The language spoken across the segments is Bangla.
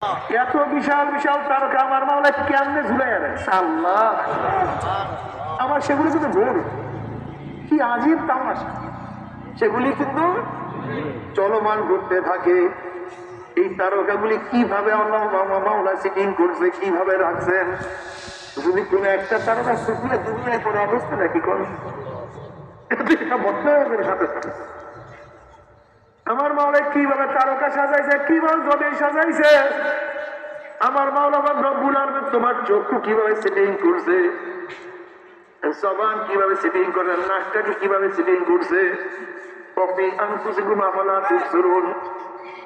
এত বিশাল বিশাল তারকা আমার মাওলা কেমনে ঝুলে রাখছে আল্লাহ। আমার সেগুলি কিন্তু ভুল, কি আজীব তামাশা, সেগুলি কিন্তু চলমান করতে থাকে। এই তারকাগুলি কিভাবে আল্লাহ মাওলা সেটিং করছে, কিভাবে রাখছেন। যদি কোন একটা তারকা শুকিয়ে দুনিয়ায় পরে অবস্থা নাকি কোন এটা বদলাবে সাথে সাথে। আমার মাওলা কিভাবে তারকা সাজাইছে, কিভাবে জমি সাজাইছে। আমার মাওলা রব্বুল আলামিন তোমার চক্ষু কিভাবে সেটিং করছে, জবান কিভাবে সেটিং করে, নাকটাকে কিভাবে সেটিং করছে।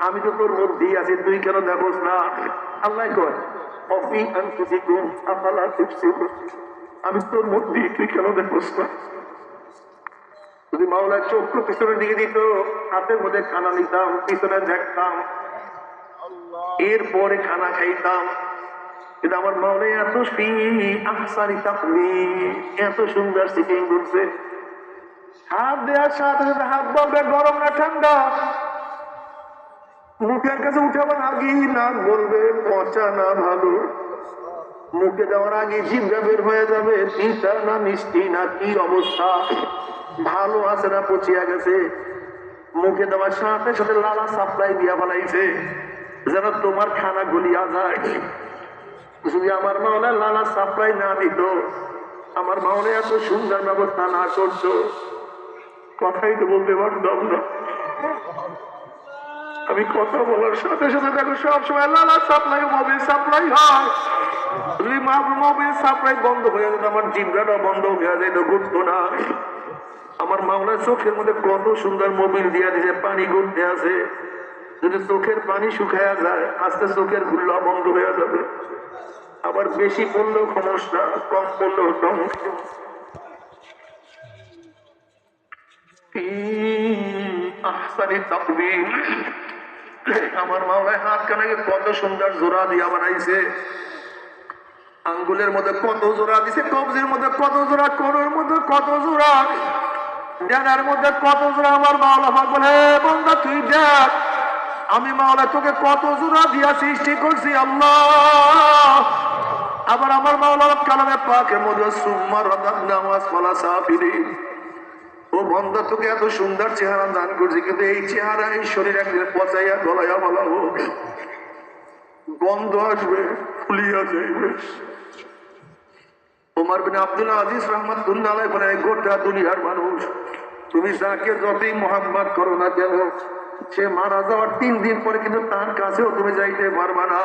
আমি তো তোর মধ্যেই আছি, তুই কেন দেখোস না? আল্লাহ কয় আমি তোর মধ্যেই, তুই কেন দেখোস না? যদি মাওলার চক্ষু পিছনে দিকে দিত, হাতের মধ্যে খানা নিতাম, পিছনে দেখতাম, এরপরে খানা খাইতাম। কিন্তু আমার মাওলা এত এত সুন্দর সিটিং করছে। হাত দেওয়ার সাথে সাথে হাত বলবে গরম না ঠান্ডা, মুখের কাছে উঠাবার আগে নাক বলবে পচা না ভালো, মুখে দেওয়ার আগে জিভা বের হয়ে যাবে তিতা না মিষ্টি না কি অবস্থা, ভালো আছে না পচিয়া গেছে। মুখে দেওয়ার সাথে সাথে লালা সাপ্লাই দিয়া বানাইছে যেন তোমার খানা গলিয়া যায়। যদি আমার মাওলা লালা সাপ্লাই না দিত, আমার মাওলা এত সুন্দর ব্যবস্থা না করতো, কথাই তো বলতে পারতাম না। আমি কথা বলার সাথে সাথে দেখো সবসময় লালা সাপ্লাই, মোবিল সাপ্লাই হয়। যদি মোবিল সাপ্লাই বন্ধ হয়ে যেত, আমার জিভটা বন্ধ হয়ে যেত, ঘুরতো না। আমার মাওলার চোখের মধ্যে কত সুন্দর মোবিল দিয়া দিয়েছে, পানি ঘুরতে আছে। যদি চোখের পানি শুকায়া যায়, আস্তে চোখের গুল্লা বন্ধ হয়ে যাবে। আবার বেশি পড়লেও সমস্যা, কম পড়লেও সমস্যা। আমার মাওলায় হাত কানাকে কত সুন্দর জোড়া দিয়া বানাইছে, আঙ্গুলের মধ্যে কত জোড়া দিছে, কবজির মধ্যে কত জোড়া, কোরের মধ্যে কত জোড়া, ডানার মধ্যে কত জোড়া। আমার মাওলা বলে বন্দা তুই দেখ, আমি মাওলা তোকে কত জোড়া দিয়া সৃষ্টি করছি আল্লাহ। আবার আমার মাওলা কালামে পাকের মধ্যে সুম্মা রাদাদনা আসফালা সাফিলিন, ও বন্দা তোকে এত সুন্দর চেহারা দান করছি, কিন্তু এই চেহারা এই শরীর একদিন পচাইয়া গলাইয়া বলা হোক, গন্ধ আসবে, ফুলিয়া যাইবে। ওমর বিন আব্দুল আজিজ রাহমাতুল্লাহ আলাইহি বলে গোটা দুনিয়ার মানুষ তুমি যাকে যতই মোহাম্মত করো না কেন, সে মারা যাওয়ার 3 দিন পরে কিন্তু তার কাছেও তুমি যাইতে পারবা না।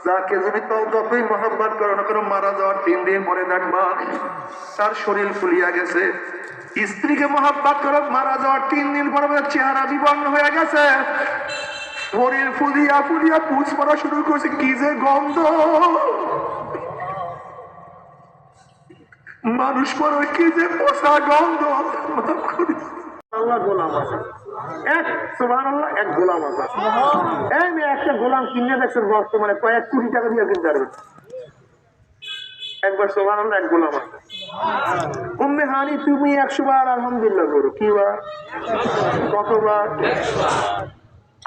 যাকে যদি তাও যতই মোহাম্মত করো না কেন, মারা যাওয়ার 3 দিন পরে দেখবা তার শরীর ফুলিয়া গেছে। স্ত্রীকে মোহাম্মত করো, মারা যাওয়ার 3 দিন পরে চেহারা বিবর্ণ হয়ে গেছে, শরীর ফুলিয়া ফুলিয়া পুষ পড়া শুরু করছে, কি যে গন্ধ। মানুষ পরে কি যে পোষা গন্ধ। আল্লাহ গোলাম আছে এক, সুবহানাল্লাহ, এক গোলাম আছে। এই মেয়ে একটা গোলাম কিনে দেখছেন বর্তমানে কয়েক কোটি টাকা দিয়ে কিনতে পারবে। একবার সুবহানাল্লাহ, এক গোলাম আছে। উম্মে হানি তুমি 100 বার আলহামদুলিল্লাহ করো। কি বার? কতবার?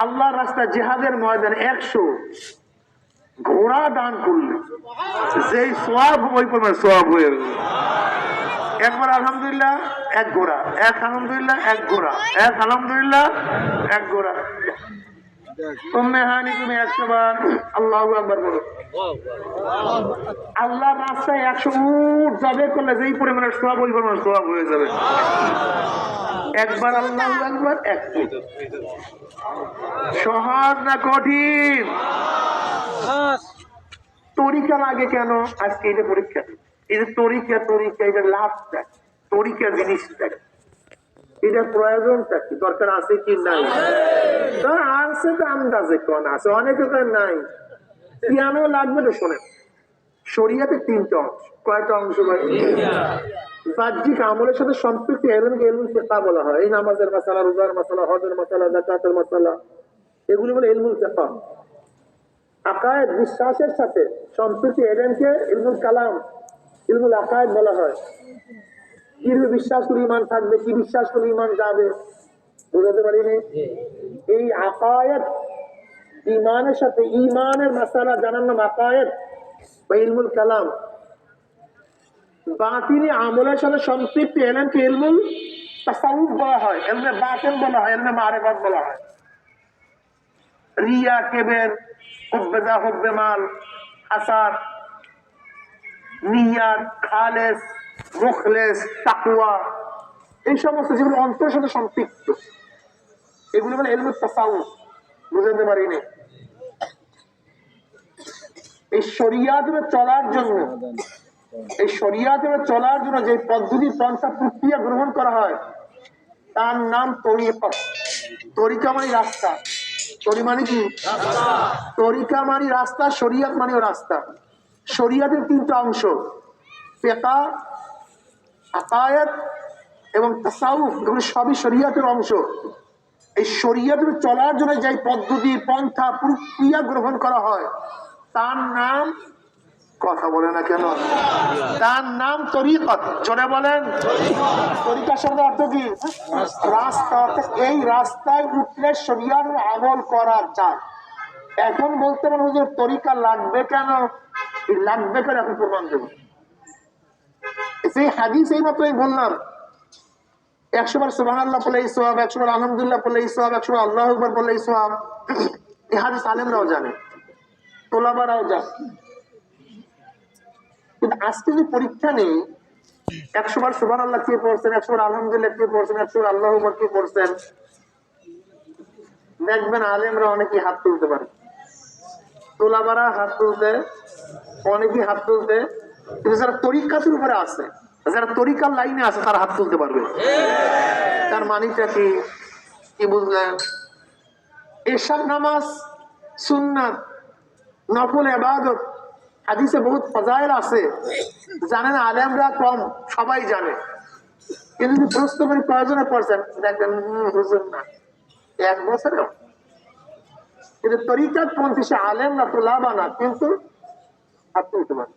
আল্লাহর রাস্তায় জিহাদের ময়দানে 100 ঘোড়া দান করলে যেই সওয়াব ওই পরিমাণ সওয়াব হয়ে গেল। একবার আলহামদুলিল্লাহ এক ঘোড়া, এক আলহামদুলিল্লাহ এক ঘোড়া, এক আলহামদুলিল্লাহ এক ঘোড়া। উম্মে হানি তুমি 100 বার আল্লাহু আকবার বলো। আল্লাহর রাস্তায় 100 উট যাবে করলে যেই পরিমাণের সওয়াব ওই পরিমাণ সওয়াব হয়ে যাবে। একবার আল্লাহু আকবার, এক। সহজ না কঠিন? তরিকা লাগে কেন? আজকে এটা পরীক্ষা, এই যে তরিকা, এটা লাভটা, তরিকা জিনিসটা, এটা প্রয়োজনটা কি, দরকার আছে কি নাই? আছে তো আন্দাজে কোন আছে, অনেকে তো নাই। কেন লাগবে তো শোনেন, শরিয়াতে 3টা অংশ। কয়টা অংশ? বাহ্যিক আমলের সাথে সম্পৃক্ত এলমকে ইলমুল ফিকহ বলা হয়। এই নামাজের মাসালা, রোজার মাসালা, হজের মাসালা, যাকাতের মাসালা, এগুলি বলে ইলমুল ফিকহ। আকায়েদ বিশ্বাসের সাথে সম্পৃক্ত এলেমকে ইলমুল কালাম, ইলমুল আকায়েদ বলা হয়। কি বিশ্বাস করে ঈমান থাকবে, কি বিশ্বাস করে ঈমান যাবে, বুঝাতে পারিনি? এই আকায়েদ ইমানের সাথে ইমানের মাসালা জানার নাম আকায়েদ বা ইলমুল কালাম। বাতিনি আমলের সাথে সম্পৃক্ত এলমকে ইলমুল তাসাউফ বলা হয়, ইলমে বাতিন বলা হয়, ইলমে মারিফাত বলা হয়। রিয়া, কেবের, হুব্বে হুব্বে মাল, হাসাদ, নিয়াত, খালেস, মুখলেস, তাকওয়া, এই সমস্ত যেগুলো অন্তরের সাথে সম্পৃক্ত, এগুলো মানে ইলমুল তাসাউফ। বুঝাতে পারিনি? এই শরিয়াতে চলার জন্য, এই শরিয়াতে চলার জন্য যে পদ্ধতি পন্থা প্রক্রিয়া গ্রহণ করা হয় তার নাম তরিকত। তরিকা মানে রাস্তা, তরি মানে কি? তরিকা মানে রাস্তা, শরিয়াত মানেও রাস্তা। শরিয়াতের তিনটা অংশ, ফিকহ, আকায়েদ এবং তাসাউফ, এগুলো সবই শরিয়াতের অংশ। এই শরিয়াতের চলার জন্য যে পদ্ধতি পন্থা প্রক্রিয়া গ্রহণ করা হয় তার নাম, কথা বলে না কেন, তার নাম তরিকত। জোরে বলেন। তরিকা শব্দের অর্থ কি? রাস্তা। এই রাস্তায় উঠলে শরিয়াতের আমল করা যায়। এখন বলতে পারেন হুজুর তরিকা লাগবে কেন? লাগবে কেন এখন প্রমাণ দেব। সেই হাদিস এই মাত্রই বললাম, 100 বার সুবহানাল্লাহ বলে এই সওয়াব, 100 বার আলহামদুলিল্লাহ বলে এই সওয়াব, 100 বার আল্লাহু আকবার বলে এই সওয়াব। এই হাদিস আলেমরাও জানে, তোলাবারাও জানে। কিন্তু আজকে যে পরীক্ষা নেই, 100 বার সুবহানাল্লাহ কে পড়ছেন, 100 বার আলহামদুলিল্লাহ কে পড়ছেন, 100 বার আল্লাহু আকবার কে পড়ছেন, দেখবেন আলেমরা অনেকেই হাত তুলতে পারে, তোলাবারা হাত তুলতে, অনেকেই হাত তুলতে, কিন্তু যারা তরিকাতের উপরে আছে, যারা তরিকার লাইনে আছে তারা হাত তুলতে পারবে। তার মানিটা কি? কি বুঝলেন? এশার নামাজ সুন্নাত, নফল ইবাদত, হাদিসে বহুত ফজাইল আছে, জানেন আলেমরা কম, সবাই জানে। কিন্তু প্রশ্ন করে কয়জনে পড়ছেন, দেখবেন হুজুর না, 1 বছরেও। কিন্তু তরিকাত পন্থী সে আলেম না, তোলাবা না, কিন্তু হাত তুলতে পারে।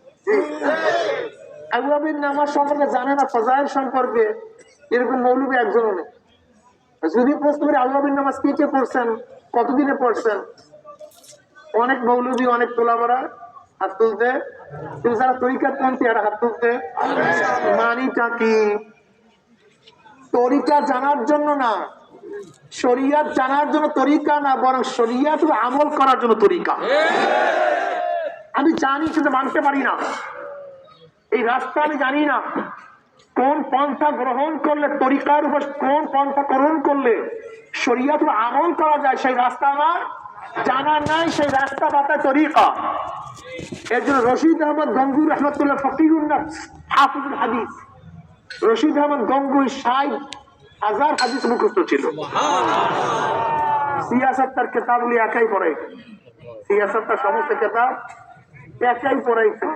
আবু আবির নামাজ সম্পর্কে জানে না, ফজাইল সম্পর্কে, এরকম মৌলবী একজনও নেই। যদি প্রশ্ন করি আবু আবির নামাজ কে কে পড়ছেন, কতদিনে পড়ছেন, অনেক মৌলবী, অনেক তোলাবারা হাত তুলতে, কিন্তু যারা তরিকাত পন্থী এরা হাত তুলতে। মানিটা কি? তরিকা জানার জন্য না, শরিয়াত জানার জন্য তরিকা না, বরং শরিয়াত আমল করার জন্য তরিকা। আমি জানি কিন্তু মানতে পারি না, এই রাস্তা আমি জানি না, কোন পন্থা গ্রহণ করলে, তরিকার উপর কোন পন্থা গ্রহণ করলে শরিয়াত আমল করা যায়, সেই রাস্তা আমার জানা নাই, সেই রাস্তা বাতায় তরিকা। এর জন্য রশিদ আহমদ গঙ্গুই রহমতুল্লাহ ফকিহুন নফস হাফিজুল হাদিস, রশিদ আহমদ গঙ্গুই 60,000 হাদিস মুখস্থ ছিল। সিয়াসত তার কিতাবগুলি একাই পড়াইছে, সিয়াসত তার সমস্ত কিতাব একাই পড়াইছে।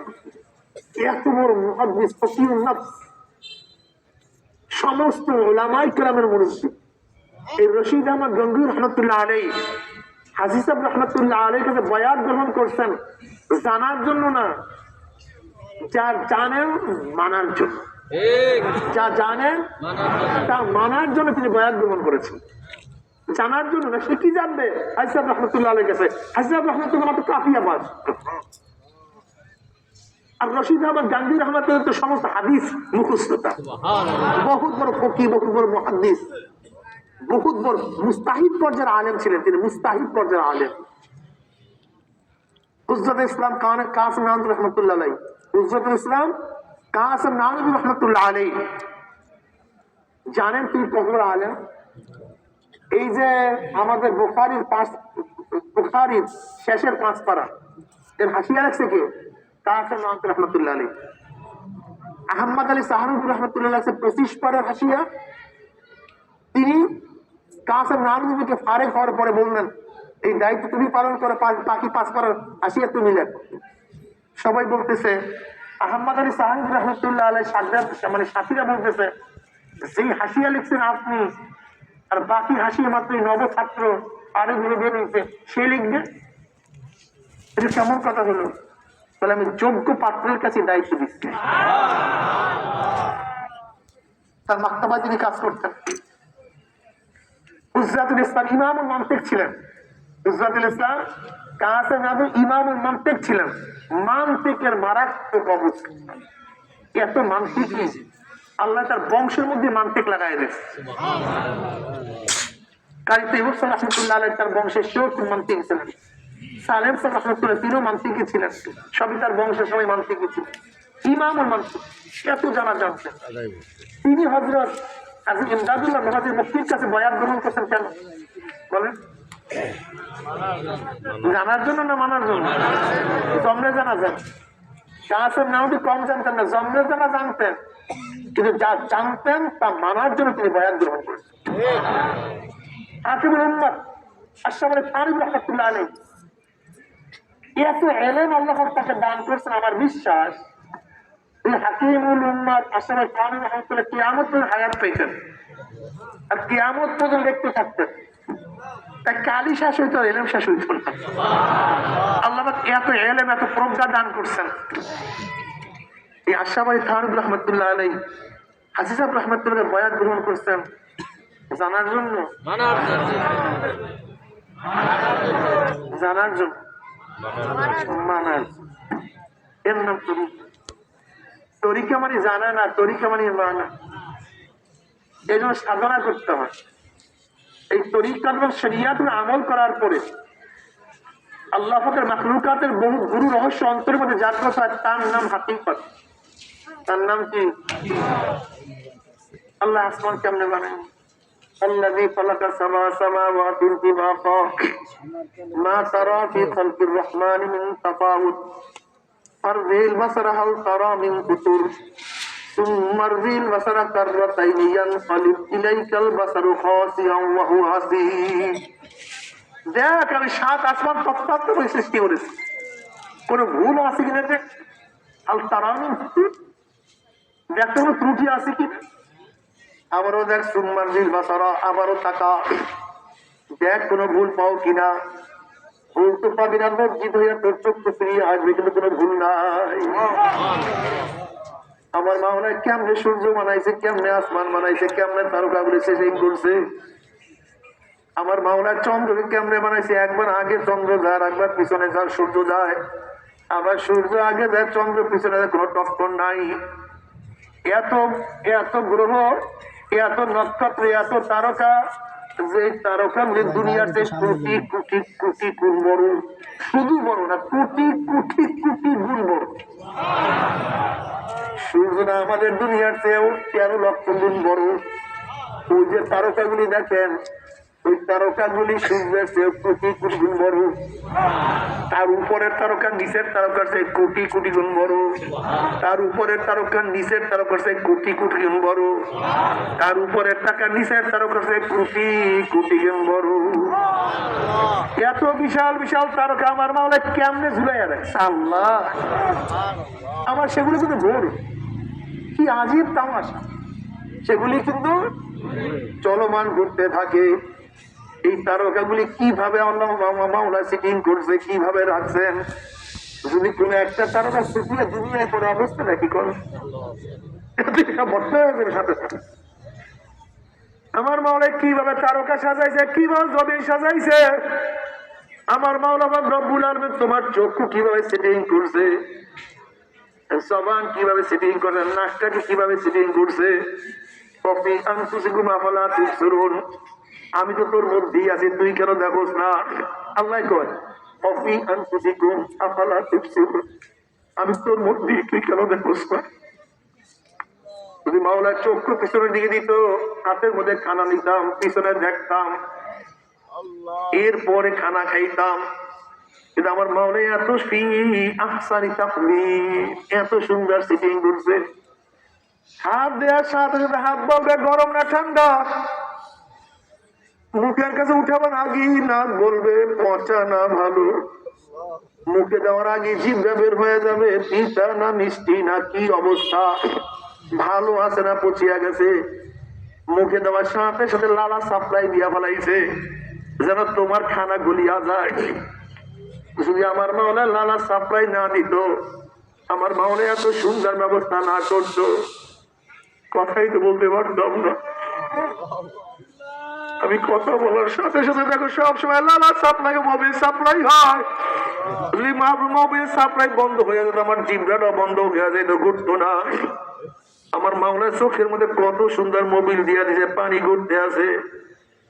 এত বড় মুহাদ্দিস ফকিহুন নফস, সমস্ত উলামায়ে কেরামের মুরব্বি। এই রশিদ আহমদ গঙ্গুই রহমতুল্লাহ আলাইহি হাজী সাহেব রহমতুল্লাহ আলাইহির কাছে বয়াত গ্রহণ করছেন জানার জন্য না, যা জানেন মানার জন্য। যা জানেন তা মানার জন্য তিনি বয়াত গ্রহণ করেছেন, জানার জন্য না। সে কি জানবে? হাজী সাহেব রহমতুল্লাহ আলাইহির কাছে, হাজী সাহেব রহমতুল্লাহ মাত্র কাফিয়া পাস, আর রশিদ আহমদ গান্ধী রহমতুল্লাহ তো সমস্ত হাদিস মুখস্থ। বহুত বড় ফকিহ, বহুত বড় মুহাদ্দিস, বহুত বড় মুস্তাহিদ পর্যায়ের আলেম ছিলেন তিনি, মুস্তাহিদ পর্যায়ের আলেম। হুজ্জতুল ইসলাম কাসিম নানভী রহমতুল্লাহ আলাইহি, হুজ্জতুল ইসলাম কাসিম নানভী রহমতুল্লাহ আলাইহি, জানেন তিনি কত বড় আলেম? এই যে আমাদের বুখারীর শেষের 5 পারা, এর হাসিয়া লাগছে কে? কাসিম নানভী রহমতুল্লাহ আলাইহি। আহমদ আলী সাহানুভী রহমতুল্লাহ লাগছে 25 পারার হাসিয়া। তিনি কাসিম নানভীকে ফারেক হওয়ার পরে বললেন, এই দায়িত্ব তুমি পালন করো, বাকি 5 পারার হাসিয়া তুমি লেখ। সবাই বলতেছে, আহমদ আলী সাহানুভী রহমতুল্লাহ আলাইহি মানে সাথীরা বলতেছে, যেই হাসিয়া লিখছেন আপনি, আর বাকি হাসিয়া মাত্র নব ছাত্র আরো ঘুরে বেরিয়েছে, সে লিখবে? এটা কেমন কথা হলো? তাহলে আমি যোগ্য পাত্রের কাছে দায়িত্ব দিচ্ছি। তার মাক্তাবায় তিনি কাজ করতেন। হুজরাতুল ইসলাম ইমাম ও মান্তিক ছিলেন, নুসরাতুল ইসলাম কাসেম আবু ইমামুল মান্তিক ছিলেন। মান্তিকের মারাত্মক অবস্থা, এত মান্তিক আল্লাহ তার বংশের মধ্যে মান্তিক লাগাই দিয়েছে। কাজী তৈয়ব রাহমাতুল্লাহ আলাইহি তার বংশের সেও মান্তিক ছিলেন। সালেম রাহমাতুল্লাহ তিনিও মান্তিকই ছিলেন, সবই তার বংশের সবাই মান্তিকই ছিলেন। ইমামুল মান্তিক এত জানা জানতেন। তিনি হযরত কাজী ইমদাদুল্লাহ মুহাজির মুফতির কাছে বয়াত গ্রহণ করছেন কেন বলেন? জানার জন্য না মানার জন্য? জন্মে জানা যান। কাসেম নামটি কম জানতেন না, জন্মে জানা জানতেন, কিন্তু যা জানতেন তা মানার জন্য তিনি বয়াত গ্রহণ করেছেন। হাকিমুল উম্মাত আশরাফ আলী থানভী রাহমাতুল্লাহ আলাইহি এত ইলম আল্লাহ তাকে দান করেছেন। আমার বিশ্বাস এই হাকিমুল উম্মাত আশরাফ আলী থানভী রাহমাতুল্লাহ কিয়ামত পর্যন্ত হায়াত পেতেন আর কিয়ামত পর্যন্ত দেখতে থাকতেন। তাই কালি শেষ হইতো, ইলম শেষ হইতো না। আল্লাহ এত ইলম এত প্রজ্ঞা দান করছেন। এই আশরাফ আলী থানভী রাহমাতুল্লাহ আলাইহি হাজী সাহেব রাহমাতুল্লাহ বয়াত গ্রহণ করছেন জানার জন্য, জানার জন্য, মানার। এর নাম তরিকা। তরিকা মানে জানা না, তরিকা মানে মানা। এই জন্য সাধনা করতে হয়। এই তরিকা এবং শরিয়াত আমল করার পরে আল্লাহ পাকের মাখলুকাতের বহু গুরু রহস্য অন্তরের মধ্যে জাগ্রত হয়, তার নাম হাকিকত। তার নাম কি? আল্লাহ আসমান কেমনে বানায়? الذي خلق سبع سماوات طباقا ما ترى في خلق الرحمن من تفاوت فارجع البصر هل ترى من فطور ثم ارجع البصر كرتين ينقلب إليك البصر خاسئا وهو حسير। দেখ আমি সাত আসমান তত্ত্বাত্ম সৃষ্টি করেছি, কোন ভুল আছে কিনা দেখ। হাল তারা মিন ফুতুর, দেখ কোনো ত্রুটি আছে কিনা। আবারও দেখ সুম্মারজিল বাসারা, আবারও তাকা, দেখ কোনো ভুল পাও কিনা। ভুল তো পাবি না, মসজিদ হইয়া তোর চোখ তো ফিরিয়ে আসবে, কিন্তু কোনো ভুল নাই। আমার মাওলা কেমনে সূর্য বানাইছে, কেমনে আসমান বানাইছে, কেমনে তারকাগুলি সেটিং করছে। আমার মাওলা চন্দ্রকে কেমনে বানাইছে, একবার আগে চন্দ্র যায়, একবার পিছনে যায় সূর্য যায়, আবার সূর্য আগে যায় চন্দ্র পিছনে যায়, কোনো টক্কর নাই। এত এত গ্রহ, এত নক্ষত্র, এত তারকা, যে তারকা দুনিয়াতে কোটি কোটি কোটি গুণ বড়। শুধু বড় না, কোটি কোটি কোটি গুণ বড়। সূর্যটা আমাদের দুনিয়ার চেয়েও 13 লক্ষ গুণ বড়। ওই যে তারকাগুলি দেখেন, ওই তারকাগুলি সূর্যের চেয়ে কোটি কোটি গুণ বড়। তার উপরের তারকা নিচের তারকার চেয়ে কোটি কোটি গুণ বড়। তার উপরের তারকা নিচের তারকার চেয়ে কোটি কোটি গুণ বড়। তার উপরের টাকা নিচের তারকার চেয়ে কোটি কোটি গুণ বড়। এত বিশাল বিশাল তারকা আমার মাওলা কেমনে ঝুলাইয়া রাখছে আল্লাহ। আমার সেগুলো কিন্তু ভোর, কি আজীব তামাশা। সেগুলি কিন্তু চলমান ঘুরতে থাকে। এই তারকাগুলি কিভাবে আল্লাহ মাওলা সেটিং করছে, কিভাবে রাখছেন। যদি কোন একটা তারকা শুকিয়ে দুনিয়ায় পড়ে অবস্থা নাকি কোন সাথে সাথে আমার মাওলা কিভাবে তারকা সাজাইছে, কিভাবে জমিন সাজাইছে। আমার মাওলা রব্বুল আলামিন তোমার চক্ষু কিভাবে সেটিং করছে, জবান কিভাবে সেটিং করে, নাকটাকে কিভাবে সেটিং করছে। কফি আনফুসিকুম আফালা তুবসিরুন, আমি তো তোর মধ্যেই আছি, তুই কেন দেখোস না। আল্লাহ কয় কফি আনফুসিকুম আফালা তুবসিরুন, আমি তোর মধ্যেই, তুই কেন দেখোস না। যদি মাওলা চক্ষু পিছনের দিকে দিত, হাতের মধ্যে খানা নিতাম, পিছনে দেখতাম, এরপরে খানা খাইতাম। কিন্তু আমার মাওলা এত আহসানি তাকবীর, এত সুন্দর সিটিং করছে। হাত দেওয়ার সাথে সাথে হাত বলবে গরম না ঠান্ডা, মুখের কাছে উঠাবার আগে নাক বলবে পচা না ভালো, মুখে দেওয়ার আগে জিভা বের হয়ে যাবে তিতা না মিষ্টি না কি অবস্থা, ভালো আছে না পচিয়া গেছে। মুখে দেওয়ার সাথে সাথে লালা সাপ্লাই দিয়া ফেলাইছে যেন তোমার খানা গলিয়া যায়। যদি আমার মাওলা লালা সাপ্লাই না দিত, আমার মাওলা এত সুন্দর ব্যবস্থা না করতো, কথাই তো বলতে পারতাম না। আমি কথা বলার সাথে সাথে দেখো সবসময় লালা সাপ্লাই মোবিল সাপ্লাই হয়। যদি মোবিল সাপ্লাই বন্ধ হয়ে যেত আমার জিব্রাটাও বন্ধ হয়ে যেত, ঘুরতো না। আমার মাওলার চোখের মধ্যে কত সুন্দর মোবিল দিয়া দিছে, পানি ঘুরতে আছে।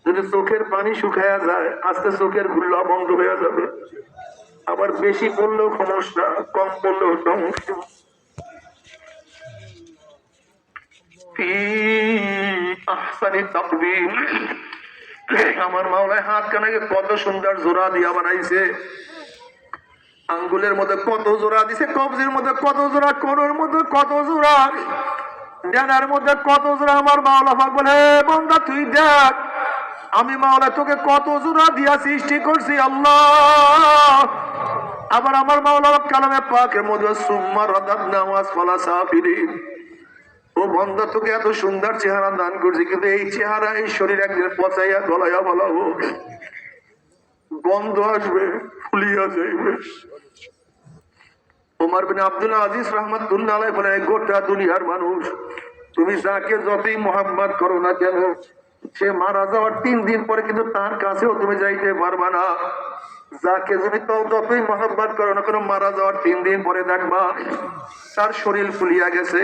যদি চোখের পানি শুকায়া যায় আস্তে চোখের গুল্লা বন্ধ হয়ে যাবে। আবার বেশি পড়লেও সমস্যা, কম পড়লেও সমস্যা। আমার মাওলায় হাত কানাকে কত সুন্দর জোড়া দিয়া বানাইছে, আঙ্গুলের মধ্যে কত জোড়া দিছে, কবজির মধ্যে কত জোড়া, কোনোর মধ্যে কত জোড়া, ডানার মধ্যে কত জোড়া। আমার মাওলা পাক বলে, বান্দা তুই দেখ আমি মাওলা তোকে কত জোড়া দিয়া সৃষ্টি করছি আল্লাহ। আবার আমার মাওলা কালামে পাকের মধ্যে সুম্মা রাদাদনাহু আসফালা সাফিলিন, ও বান্দা তোকে এত সুন্দর চেহারা দান করছি, কিন্তু এই চেহারা এই শরীর একদিন পচাইয়া গলাইয়া বলাবো, গন্ধ আসবে, ফুলিয়া যাইবে। ওমর বিন আব্দুল আজিজ রাহমাতুল্লাহ আলাইহি বলে, গোটা দুনিয়ার মানুষ তুমি যাকে যতই মোহাম্মত করো না কেন, সে মারা যাওয়ার 3 দিন পরে কিন্তু তার কাছেও তুমি যাইতে পারবা না। যাকে তুমি যতই মোহাম্মত করো না কেন, মারা যাওয়ার 3 দিন পরে দেখবা তার শরীর ফুলিয়া গেছে।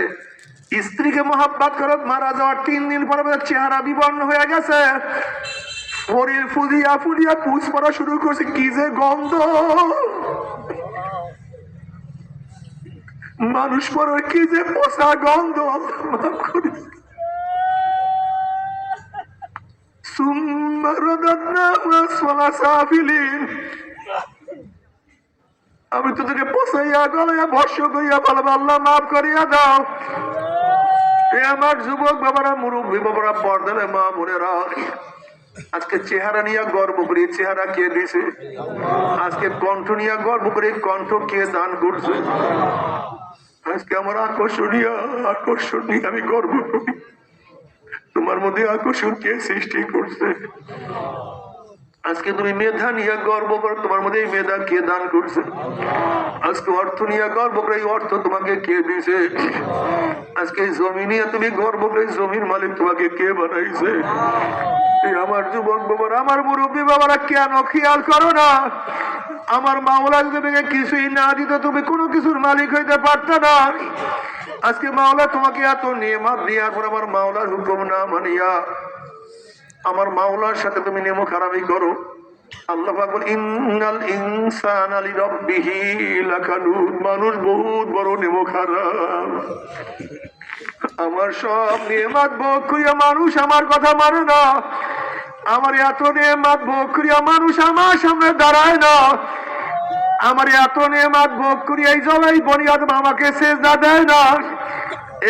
স্ত্রীকে মোহাব্বত করো, মারা যাওয়ার 3 দিন পরে চেহারা বিবর্ণ হয়ে গেছে, শরীর ফুলিয়া ফুলিয়া পুষ পড়া শুরু করছে, কি যে গন্ধ। মানুষ পরে কি যে পোষা গন্ধ। আমি তো তোকে পোষাইয়া গলাইয়া ভস্য করিয়া বলবো, আল্লাহ মাফ করিয়া দাও। আমার যুবক বাবারা, মুরব্বী বাবারা, পর্দালে মা বোনেরা, আজকে চেহারা নিয়ে গর্ব করি, চেহারা কে দিছে? আজকে কণ্ঠ নিয়ে গর্ব করি, কণ্ঠ কে দান করছে? আজকে আমার আকর্ষণ নিয়ে আমি গর্ব করি। তোমার মধ্যে আকর্ষণ কে সৃষ্টি করছে? আজকে তুমি মেধা নিয়ে গর্ব করো, তোমার মধ্যে এই মেধা কে দান করছে? আজকে অর্থ নিয়ে গর্ব করে, এই অর্থ তোমাকে কে দিছে? আজকে জমি নিয়ে তুমি গর্ব করে, জমির মালিক তোমাকে কে বানাইছে? আমার যুবক বাবারা, আমার মুরব্বী বাবারা, কেন খেয়াল করো না? আমার মাওলা যদি তোমাকে কিছুই না দিত, তুমি কোনো কিছুর মালিক হইতে পারত না। আজকে মাওলা তোমাকে এত নেয়ামত দেওয়ার পর আমার মাওলার হুকুম না মানিয়া আমার মাওলার সাথে তুমি নেমো খারাপই করো। আল্লাহ পাক বলেন, ইন্নাল ইনসানা লিরাব্বিহি লাকানুদ, মানুষ বহুত বড় নেমো খারাপ। আমার সব নেয়ামত ভোগ করিয়া মানুষ আমার কথা মানে না, আমার এত নেয়ামত ভোগ করিয়া মানুষ আমার সামনে দাঁড়ায় না, আমার এত নেয়ামত ভোগ করিয়া এই জবাই বনি আদম আমাকে সেজদা দেয় না।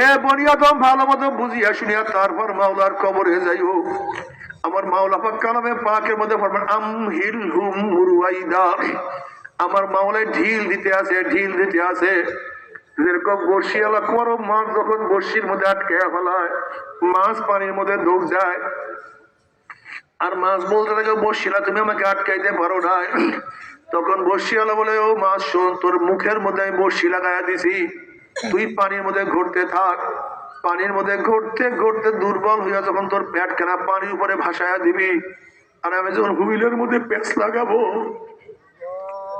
এ বনি আদম ভালো মতো বুঝিয়া শুনিয়া তারপর মাওলার কবরে যাইও। আমার মাওলা পাক কালামে পাকের মধ্যে ফরমান, আমহিলহুম রুয়াইদা, আমার মাওলায় ঢিল দিতে আছে। যেরকম বর্ষিয়ালা করো, মাছ যখন বর্ষির মধ্যে আটকে ফেলায়, মাছ পানির মধ্যে ডুব যায়, আর মাছ বলতে থাকে, বর্ষিলা তুমি আমাকে আটকাইতে পারো না। তখন বর্ষিয়ালা বলে, ও মাছ শোন, তোর মুখের মধ্যে আমি বর্ষি লাগাইয়া দিছি, তুই পানির মধ্যে ঘুরতে থাক। পানির মধ্যে ঘুরতে ঘুরতে দুর্বল হইয়া যখন তোর পেট কেনা পানির উপরে ভাসায়া দিবি, আর আমি যখন হুইলের মধ্যে প্যাঁচ লাগাবো,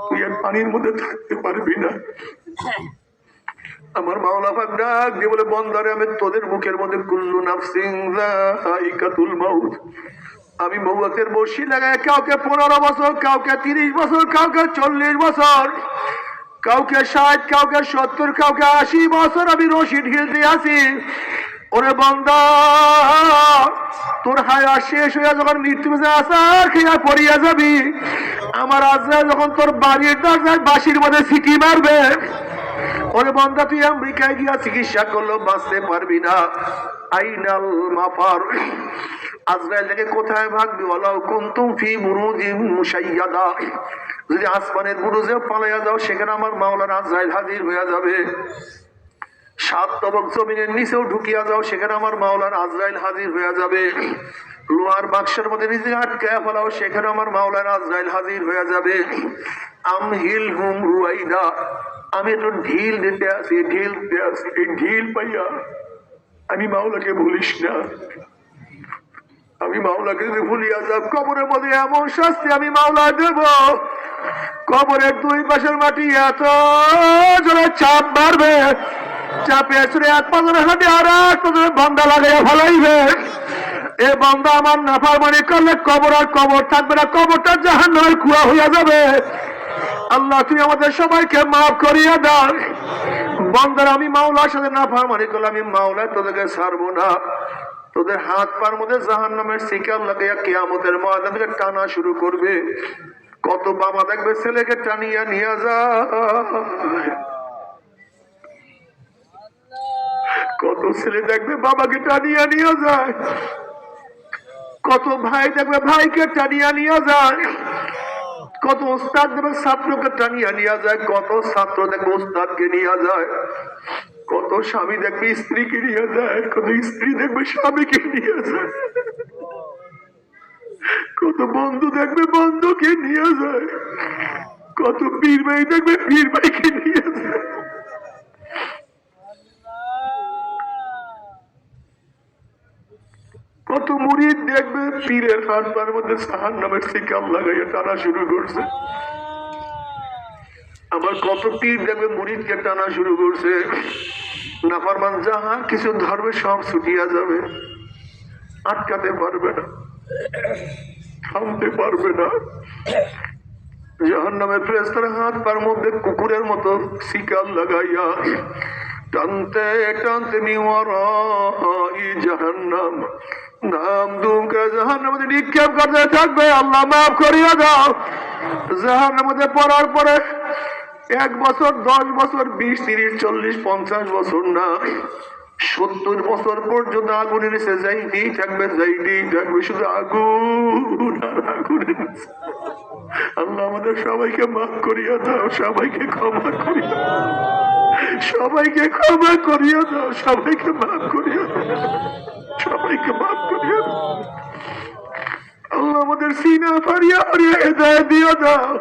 তুই আর পানির মধ্যে থাকতে পারবি না। আমার মাওলা পাক ডাক দিয়ে বলে, বন্দারে, আমি তোদের মুখের মধ্যে কুল্লু নাফসিন যায়িকাতুল মাউত, আমি মৌয়াকের বর্ষি লাগায় কাউকে 15 বছর, কাউকে 30 বছর, কাউকে 40 বছর, কাউকে 60, কাউকে 70, কাউকে 80 বছর আমি রশি ঢিল দিয়ে আছি। ওরে বান্দা, তোর হায়া শেষ হইয়া যখন মৃত্যু আসার খেয়া পড়িয়া যাবি, আমার আজরাইল যখন তোর বাড়ির দরজায় বাঁশির মধ্যে সিটি মারবে, ওরে বান্দা তুই আমেরিকায় গিয়া চিকিৎসা করলেও বাঁচতে পারবি না। আইনাল মাফার, আজরাইল থেকে কোথায় ভাগবি? ওয়ালাউ কুনতুম ফি বুরুজিম মুশাইয়াদা, যদি আসমানের বুরুজেও পালাইয়া যাও, সেখানে আমার মাওলানা আজরাইল হাজির হইয়া যাবে। 7 তবক জমিনের নিচেও ঢুকিয়া যাও, সেখানে আমার মাওলানা আজরাইল হাজির হইয়া যাবে। লোহার বাক্সের মধ্যে নিজে আটকায়া ফেলাও, সেখানে আমার মাওলানা আজরাইল হাজির হইয়া যাবে। আমহিলহুম রুয়াইদা, আমি একটু ঢিল দিতে আসি, এই ঢিল পাইয়া আমি মাওলাকে ভুলিস না। আমি মাওলাকে যদি ভুলিয়া যাব, কবরের মধ্যে এমন শাস্তি আমি মাওলা দেব, কবরের দুই পাশের মাটি এত জোরে চাপ মারবে, চাপে আসলে এক পাজরে হাঁটে আর এক পাজরে বান্দা লাগাইয়া ফেলাইবে। এ বান্দা আমার নাফরমানি করলে কবর আর কবর থাকবে না, কবরটা জাহান্নামের কুয়া হইয়া যাবে। আল্লাহ তুমি আমাদের সবাইকে মাফ করিয়া দাও। বান্দার আমি মাওলার সাথে নাফরমানি করলে আমি মাওলা তোদেরকে ছাড়বো না। তোদের হাত পার মধ্যে জাহান্নামের শিকার লাগাইয়া কিয়ামতের ময়দান থেকে টানা শুরু করবে। কত বাবা দেখবে ছেলেকে টানিয়া নিয়ে যায়, কত ছেলে দেখবে বাবাকে টানিয়া নিয়ে যায়, কত ভাই দেখবে ভাইকে টানিয়া নিয়ে যায়, কত ওস্তাদ দেখবে ছাত্রকে টানিয়া নিয়ে যায়, কত ছাত্র দেখবে ওস্তাদকে নিয়ে যায়, কত স্বামী দেখবে স্ত্রীকে নিয়ে যায়, কত স্ত্রী দেখবে স্বামীকে নিয়ে যায়, কত বন্ধু দেখবে বন্ধুকে নিয়ে যায়, কত পীর ভাই দেখবে পীর ভাইকে নিয়ে যায়। কত মুরিদ দেখবে পীরের হাত পার মধ্যে জাহান্নামের শিকার লাগাইয়া টানা শুরু করছে। আবার কত পীর দেখবে মুরিদকে টানা শুরু করছে। নাফরমান যাহা কিছু ধরবে সব ছুটিয়া যাবে, আটকাতে পারবে না, থামতে পারবে না। জাহান্নামের ফেরেশতারা হাত পার মধ্যে কুকুরের মতো শিকার লাগাইয়া টানতে টানতে মিওয়ারাই জাহান্নাম নাম দুমকে জাহান্নামের মধ্যে নিক্ষেপ করতে থাকবে। আল্লাহ মাফ করিয়া দাও। জাহান্নামের মধ্যে পড়ার পরে 1 বছর, 10 বছর, 20, 30, 40, 50 বছর না, 70 বছর পর্যন্ত আগুনের নিচে যাইতেই থাকবে, যাইতেই থাকবে, শুধু আগুন আর আগুনের নিচে। আল্লাহ আমাদের সবাইকে মাফ করিয়া দাও, সবাইকে ক্ষমা করিয়া দাও, সবাইকে ক্ষমা করিয়া দাও, সবাইকে মাফ করিয়া দাও, সবাইকে মাফ করিয়া দাও। আল্লাহ আমাদের সিনা ফারিয়া ফারিয়া হেদায়েত দিয়া দাও।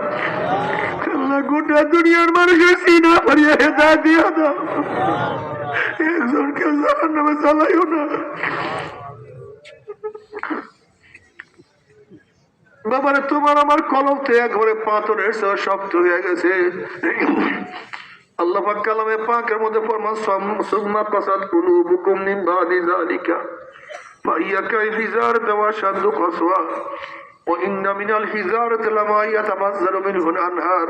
আল্লাহ গোটা দুনিয়ার মানুষের সিনা ফারিয়া হেদায়েত দিয়া দাও। একজনকে জাহান্নামে জ্বালাইও না। বাবারে তোমার আমার কলম তো একবারে পাথরের চেয়ে শক্ত হয়ে গেছে। আল্লাহ পাক কালামে পাকের মধ্যে ফরমান সুম্মা কাসাত কুলুবুকুম মিন বাদি যালিকা ফাহিয়া কালহিজারতি ওয়া আশাদ্দু কাসওয়া ওয়া ইন্না মিনাল হিজারতি লামা ইয়াতাবাজ্জালু মিনহুল আনহার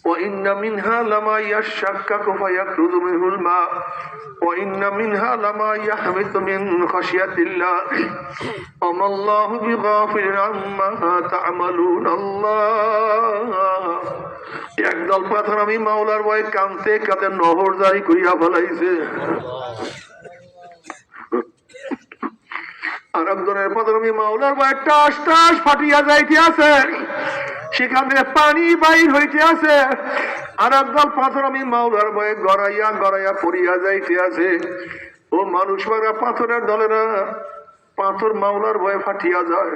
ওয়া ইন্না মিনহা লামা ইয়াশাক্কাকু ফায়াখরুজু মিনহুল মা ওয়া ইন্না মিনহা লামা ইয়াহবিতু মিন খাশিয়াতিল্লাহ ওয়া মাল্লাহু বিগাফিরিন আম্মা তা'মালুন। আল্লাহ একদল পাথর আমি মাওলার ভয়ে কাঁদতে কাঁদতে নহর জারি করিয়া ফেলাইছে, আর একজনের পাথর আমি মাওলার ভয়ে টাস টাস ফাটিয়া যাইতে আছে, সেখান থেকে পানি বাইর হইতে আছে। আর একদল পাথর আমি মাওলার ভয়ে গড়াইয়া গড়াইয়া পড়িয়া যাইতে আছে। ও মানুষ মারা পাথরের দলেরা, পাথর মাওলার ভয়ে ফাটিয়া যায়,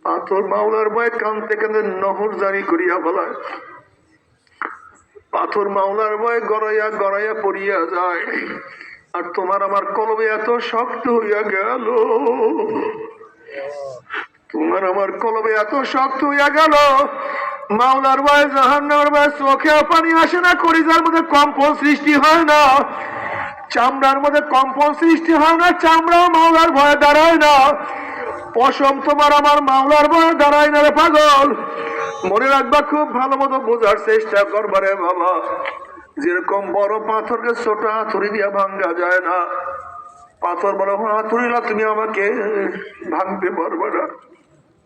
পাথর মাওলার ভয়ে কাঁদতে কাঁদতে নহর জারি করিয়া ফেলায়, পাথর মাওলার ভয়ে গড়াইয়া গড়াইয়া পড়িয়া যায়। আর তোমার আমার কলবে এত শক্ত হইয়া গেল, তোমার আমার কলবে এত শক্ত হইয়া গেল, মাওলার ভয়ে জাহান্নামের ভয়ে চোখেও পানি আসে না, কলিজার মধ্যে কম্পন সৃষ্টি হয় না, চামড়ার মধ্যে কম্পন সৃষ্টি হয় না, চামড়াও মাওলার ভয়ে দাঁড়ায় না, পশম তোমার আমার মাওলার ভয়ে দাঁড়ায় না রে পাগল। মনে রাখবা, খুব ভালো মতো বোঝার চেষ্টা করবা রে বাবা। যেরকম বড় পাথরকে ছোট হাতুড়ি দিয়া ভাঙ্গা যায় না, পাথর বড় হাতুড়ি না, তুমি আমাকে ভাঙতে পারবে না,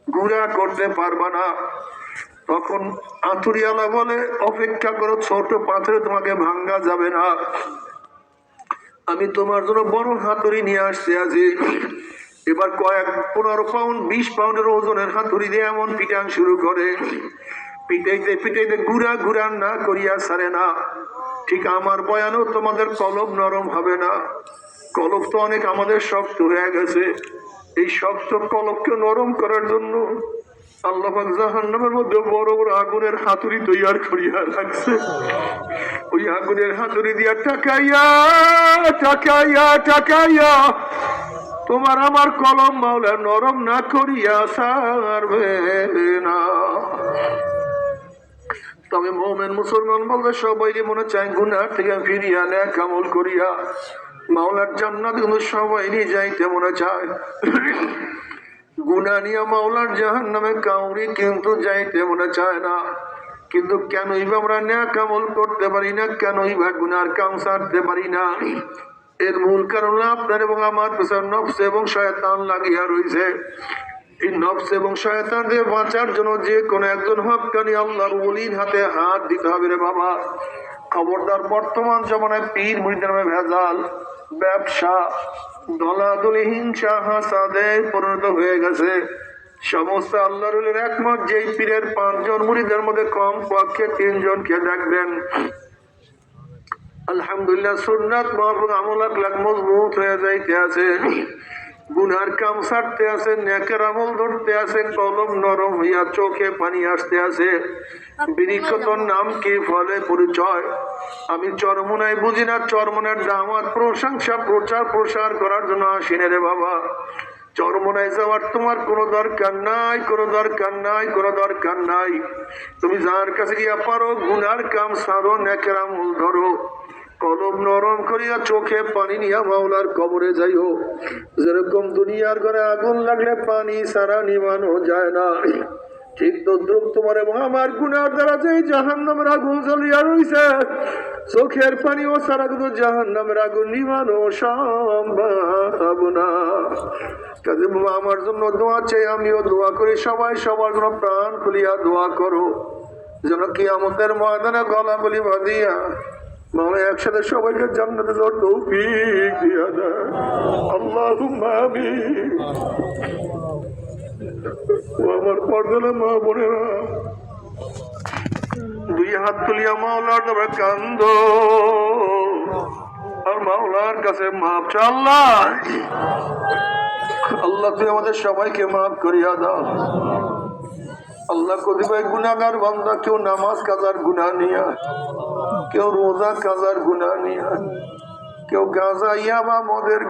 গুঁড়া করতে পারবা না। তখন হাতুড়িওয়ালা বলে, অপেক্ষা করো, ছোট পাথরে তোমাকে ভাঙ্গা যাবে না, আমি তোমার জন্য বড় হাতুড়ি নিয়ে আসছি আছি। এবার 15 পাউন্ড 20 পাউন্ডের ওজনের হাতুড়ি দিয়ে এমন পিটান শুরু করে, পিটাইতে পিটাইতে গুড়া গুড়া না করিয়া ছাড়ে না। ঠিক আমার বয়ানও তোমাদের কলব নরম হবে না, কলব তো অনেক আমাদের শক্ত হয়ে গেছে। এই শক্ত কলবকে নরম করার জন্য আল্লাহ পাক জাহান্নামের মধ্যে বড় বড় আগুনের হাতুড়ি তৈয়ার করিয়া রাখছে। ওই আগুনের হাতুড়ি দিয়া টাকাইয়া টাকাইয়া টাকাইয়া তোমার আমার কলম মাওলা নরম না করিয়া সারবে না। তবে মুমিন মুসলমান বলতে সবাই মনে চায় গুনাহ থেকে ফিরিয়া নেক আমল করিয়া মাওলার জান্নাত কিন্তু সবাইরই যাইতে মনে চায়। গুনাহ নিয়ে মাওলার জাহান্নামে কাউরি কিন্তু যাইতে মনে চায় না। কিন্তু কেনই বা আমরা নেক আমল করতে পারি না, কেনই বা গুনার কাম ছাড়তে পারি না? এর মূল কারণ আপনার এবং আমার পেছনে নফস এবং শয়তান লাগিয়া রয়েছে। এই নফস এবং শয়তান দিয়ে বাঁচার জন্য যে কোনো একজন হক্কানি আল্লাহর ওলির হাতে হাত দিতে হবে রে বাবা। খবরদার, বর্তমান জমানায় পীর মুরিদের নামে ভেজাল, ব্যবসা, দলাদলি, হিংসা, হাসাদে পরিণত হয়ে গেছে। সমস্ত আল্লাহর ওলির একমত যেই পীরের 5 জন মুরিদের মধ্যে কম পক্ষে 3 জনকে দেখবেন আলহামদুলিল্লাহ সুন্নাত মুতাবিক আমল আকলাক মজবুত হয়ে যাইতে আছে, গুনার কাম ছাড়তে আছে, নেকের আমল ধরতে আছে, কলম নরম হইয়া চোখে পানি আসতে আছে। বৃক্ষতর নাম কি, ফলে পরিচয়। আমি চরমোনাই বুঝি না, চরমোনার দাওয়াত প্রশংসা প্রচার প্রসার করার জন্য আসিনে রে বাবা। চরমোনায় যাওয়ার তোমার কোনো দরকার নাই, কোনো দরকার নাই, কোনো দরকার নাই। তুমি যার কাছে গিয়া পারো গুনার কাম ছাড়ো, নেকের আমল ধরো, কলম নরম করিয়া চোখে পানি নিয়া মাওলার কবরে যাইও। যেরকম দুনিয়ার ঘরে আগুন লাগলে পানি সারা নিবানো যায় না, ঠিক তদ্রুপ তোমার এবং আমার গুনার দ্বারা যে জাহান্নামের আগুন জ্বলিয়া রইছে, চোখের পানি ও সারা কিন্তু জাহান্নামের আগুন নিবানো সম্ভব না। কাজে বাবা আমার জন্য দোয়া চাই, আমিও দোয়া করি, সবাই সবার জন্য প্রাণ খুলিয়া দোয়া করো যেন কিয়ামতের ময়দানে গলা বলি বাঁধিয়া মামা একসাথে সবাইকে জান্নাতে যাওয়ার তৌফিক দিয়া দেয়। আল্লাহুম্মা আমিন। ও আমার পর্দানা মা বোনেরা, 2 হাত তুলিয়া মাওলার নামে কান্দো আর মাওলার কাছে মাপ চা। আল্লাহ, আল্লাহ তুই আমাদের সবাইকে মাফ করিয়া দাও। আল্লাহ কতিপয় গুনাহগার বান্দা, কেউ নামাজ কাজার গুনাহ নিয়া, কেউ রোজা কাজার গুনাহ নিয়া, কেউ গাঁজা ইয়াবা মদের